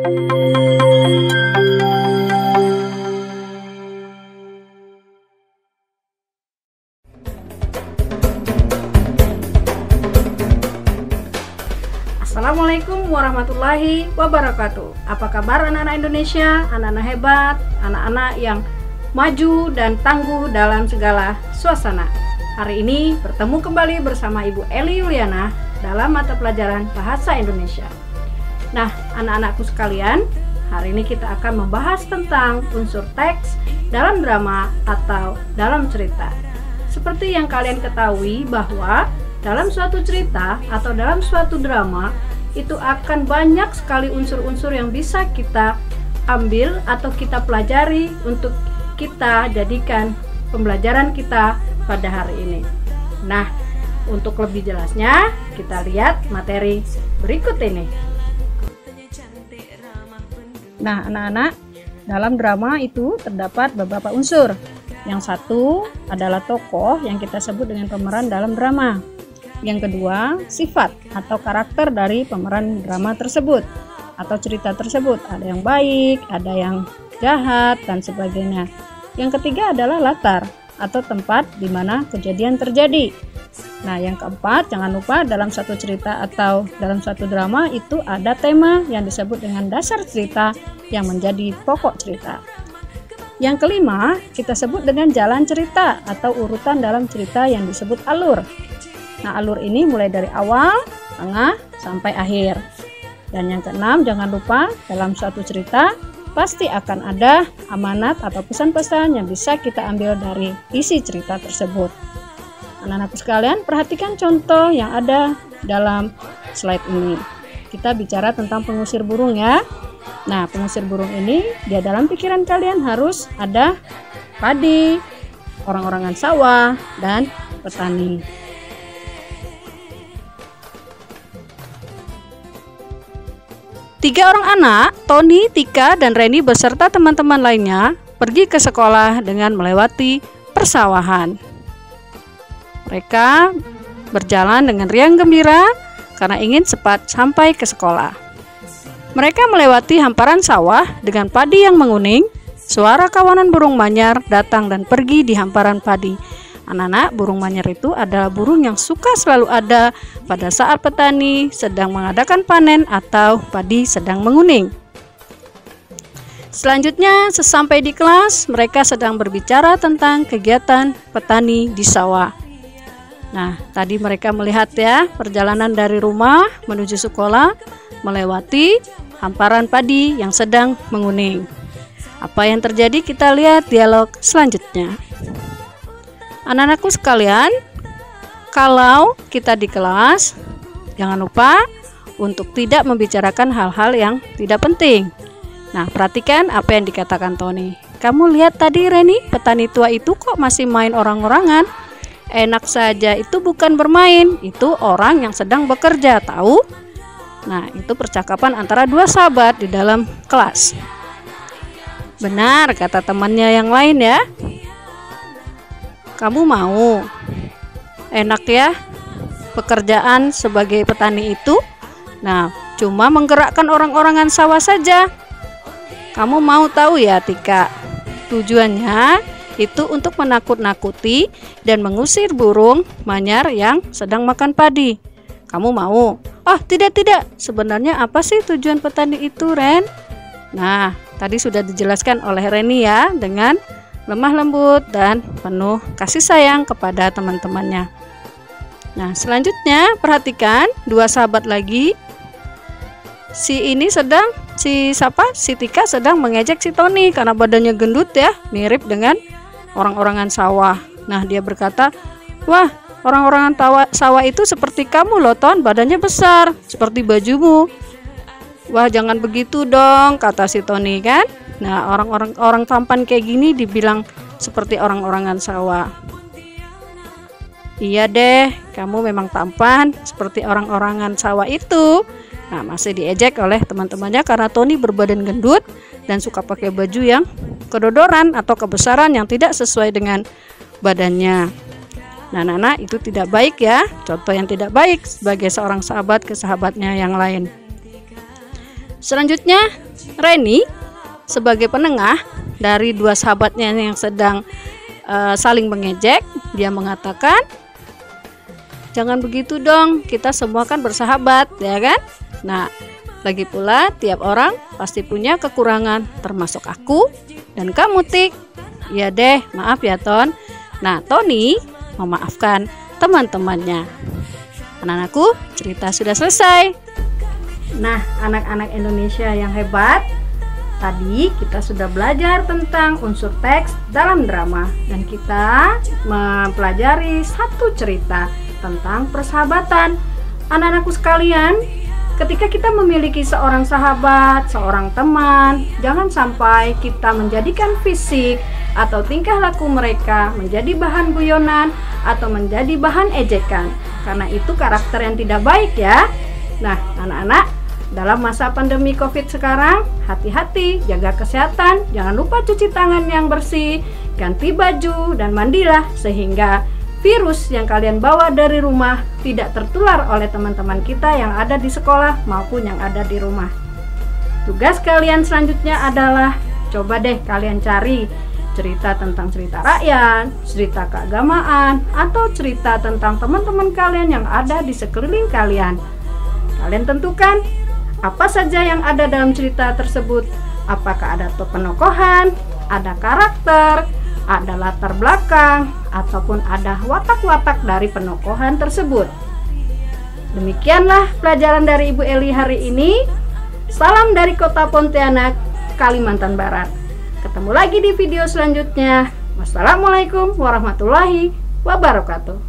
Assalamualaikum warahmatullahi wabarakatuh. Apa kabar anak-anak Indonesia, anak-anak hebat, anak-anak yang maju dan tangguh dalam segala suasana. Hari ini bertemu kembali bersama Ibu Eli Yuliana dalam mata pelajaran Bahasa Indonesia. Nah, anak-anakku sekalian, hari ini kita akan membahas tentang unsur teks dalam drama atau dalam cerita. Seperti yang kalian ketahui bahwa dalam suatu cerita atau dalam suatu drama itu akan banyak sekali unsur-unsur yang bisa kita ambil atau kita pelajari untuk kita jadikan pembelajaran kita pada hari ini. Nah, untuk lebih jelasnya kita lihat materi berikut ini. Nah, anak-anak, dalam drama itu terdapat beberapa unsur. Yang satu adalah tokoh yang kita sebut dengan pemeran dalam drama. Yang kedua, sifat atau karakter dari pemeran drama tersebut atau cerita tersebut. Ada yang baik, ada yang jahat, dan sebagainya. Yang ketiga adalah latar atau tempat di mana kejadian terjadi. Nah, yang keempat, jangan lupa dalam satu cerita atau dalam satu drama itu ada tema yang disebut dengan dasar cerita yang menjadi pokok cerita. Yang kelima, kita sebut dengan jalan cerita atau urutan dalam cerita yang disebut alur. Nah, alur ini mulai dari awal, tengah, sampai akhir. Dan yang keenam, jangan lupa dalam suatu cerita pasti akan ada amanat atau pesan-pesan yang bisa kita ambil dari isi cerita tersebut. Anak-anakku sekalian, perhatikan contoh yang ada dalam slide ini. Kita bicara tentang pengusir burung ya. Nah, pengusir burung ini, dia dalam pikiran kalian harus ada padi, orang-orangan sawah, dan petani. Tiga orang anak, Tony, Tika, dan Reni beserta teman-teman lainnya pergi ke sekolah dengan melewati persawahan. Mereka berjalan dengan riang gembira karena ingin cepat sampai ke sekolah. Mereka melewati hamparan sawah dengan padi yang menguning. Suara kawanan burung manyar datang dan pergi di hamparan padi. Anak-anak, burung manyar itu adalah burung yang suka selalu ada pada saat petani sedang mengadakan panen atau padi sedang menguning. Selanjutnya, sesampai di kelas, mereka sedang berbicara tentang kegiatan petani di sawah. Nah, tadi mereka melihat ya, perjalanan dari rumah menuju sekolah melewati hamparan padi yang sedang menguning. Apa yang terjadi? Kita lihat dialog selanjutnya. Anak-anakku sekalian, kalau kita di kelas, jangan lupa untuk tidak membicarakan hal-hal yang tidak penting. Nah, perhatikan apa yang dikatakan Tony. Kamu lihat tadi Reni, petani tua itu kok masih main orang-orangan? Enak saja, itu bukan bermain, itu orang yang sedang bekerja, tahu? Nah, itu percakapan antara dua sahabat di dalam kelas. Benar, kata temannya yang lain ya. Kamu mau? Enak ya pekerjaan sebagai petani itu? Nah, cuma menggerakkan orang-orangan sawah saja. Kamu mau tahu ya, Tika? Tujuannya itu untuk menakut-nakuti dan mengusir burung manyar yang sedang makan padi. Kamu mau? Oh, tidak. Sebenarnya apa sih tujuan petani itu, Ren? Nah, tadi sudah dijelaskan oleh Reni ya, dengan lemah lembut dan penuh kasih sayang kepada teman-temannya. Nah, selanjutnya perhatikan dua sahabat lagi. Si Tika sedang mengejek si Tony karena badannya gendut ya, mirip dengan orang-orangan sawah. Nah, dia berkata, "Wah, orang-orangan sawah itu seperti kamu loh, Ton, badannya besar seperti bajumu." "Wah, jangan begitu dong," kata si Tony kan. Nah, orang tampan kayak gini dibilang seperti orang-orangan sawah. "Iya deh, kamu memang tampan seperti orang-orangan sawah itu." Nah, masih diejek oleh teman-temannya karena Tony berbadan gendut dan suka pakai baju yang kedodoran atau kebesaran yang tidak sesuai dengan badannya. Nah, Nana, itu tidak baik ya. Contoh yang tidak baik sebagai seorang sahabat ke sahabatnya yang lain. Selanjutnya, Reni sebagai penengah dari dua sahabatnya yang sedang saling mengejek, dia mengatakan, jangan begitu dong, kita semua kan bersahabat, ya kan? Nah, lagi pula tiap orang pasti punya kekurangan, termasuk aku dan kamu, Tik. Ya deh, maaf ya, Ton. Nah, Tony memaafkan teman-temannya. Anak-anakku, cerita sudah selesai. Nah, anak-anak Indonesia yang hebat, tadi kita sudah belajar tentang unsur teks dalam drama, dan kita mempelajari satu cerita tentang persahabatan. Anak-anakku sekalian, ketika kita memiliki seorang sahabat, seorang teman, jangan sampai kita menjadikan fisik atau tingkah laku mereka menjadi bahan guyonan atau menjadi bahan ejekan, karena itu karakter yang tidak baik ya. Nah, anak-anak, dalam masa pandemi COVID sekarang, hati-hati, jaga kesehatan, jangan lupa cuci tangan yang bersih, ganti baju, dan mandilah sehingga virus yang kalian bawa dari rumah tidak tertular oleh teman-teman kita yang ada di sekolah maupun yang ada di rumah. Tugas kalian selanjutnya adalah coba deh kalian cari cerita tentang cerita rakyat, cerita keagamaan, atau cerita tentang teman-teman kalian yang ada di sekeliling kalian. Kalian tentukan apa saja yang ada dalam cerita tersebut. Apakah ada penokohan, ada karakter, ada latar belakang, ataupun ada watak-watak dari penokohan tersebut. Demikianlah pelajaran dari Ibu Eli hari ini. Salam dari Kota Pontianak, Kalimantan Barat. Ketemu lagi di video selanjutnya. Wassalamualaikum warahmatullahi wabarakatuh.